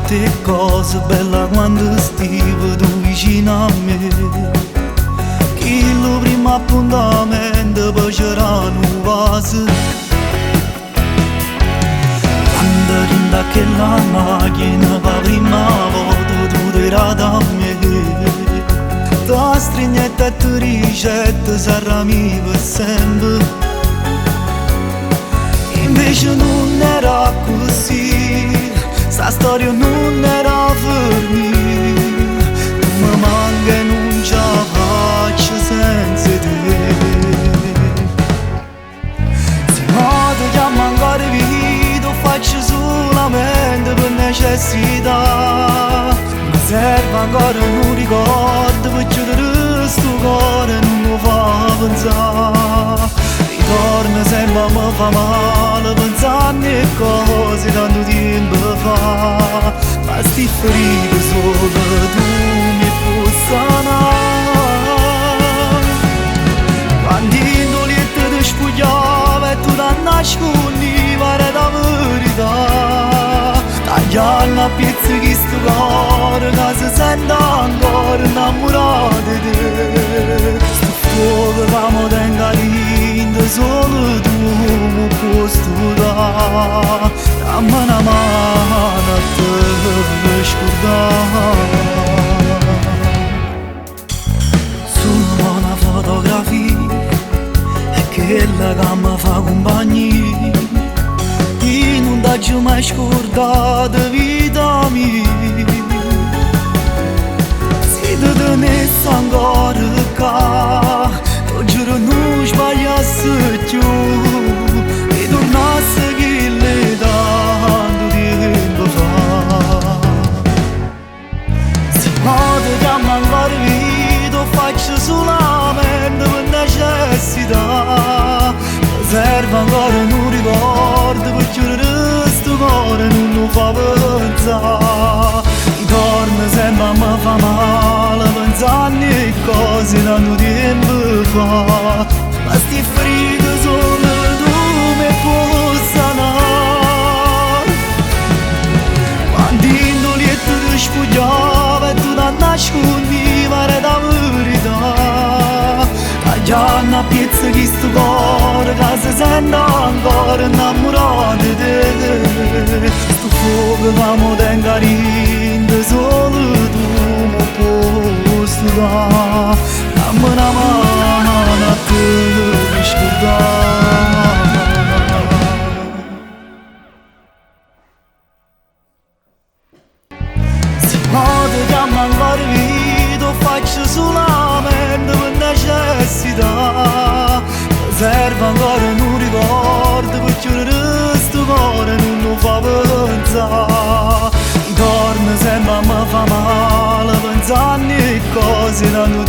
tante cose belle quando stivo tu vicino a me. Chi lo primo appuntamento poi c'era un vaso. Quando rinda che la macchina per la prima volta tu era da me. Da strignetta e tu ricetta sarami per sempre. Invece non era così, sta storia non era per me. Tu mi manca e non ce la faccio senza te. Se no ti chiamo ancora vita, faccio solamente per necessità. Mi serve ancora un ricordo per chiudere sto cuore e non lo fa pensare. Ritorno sempre a me fa male pensando a cose tanto tempo fa. Ma sti ferite solo tu mi puoi sanare. Quando in doletta ti spugliava e tu ti nascondiva era la verità. Tagliando a pezzi che sto cuore che si sente ancora innamorato di te. Sto fuoco che mi tenga lì solo tu mi puoi stare. Dammi una mano a te scordare. Solo una fotografia è quella che mi fa compagnia. Io non ti ho mai scordato vita mia. Se ti tenessi ancora qua, ti giuro non sbagliassi più. E tornassi che le tanto tempo fa. Se no ti chiamo ancora vita, faccio solamente per necessità. Mi serve ancora un ricordo per chiudere sto cuore e non lo fa pensare. Ritorno sempre a me fa male pensando a cose tanto tempo fa. Ma sti ferite solo tu mi puoi sanare. Quando in doletta ti spugliava e tu ti nascondiva era la verità. Tagliando a pezzi che sto cuore che si sente ancora innamorato di te. Sto fuoco che mi tenga rinde solo tu mi puoi stare. Dammi una mano a te scordare. Se no ti chiamo ancora vita, faccio solamente per necessità. Mi serve ancora un ricordo per chiudere sto cuore e non lo fa pensare. Ritorno sempre a me fa male pensando a cose tanto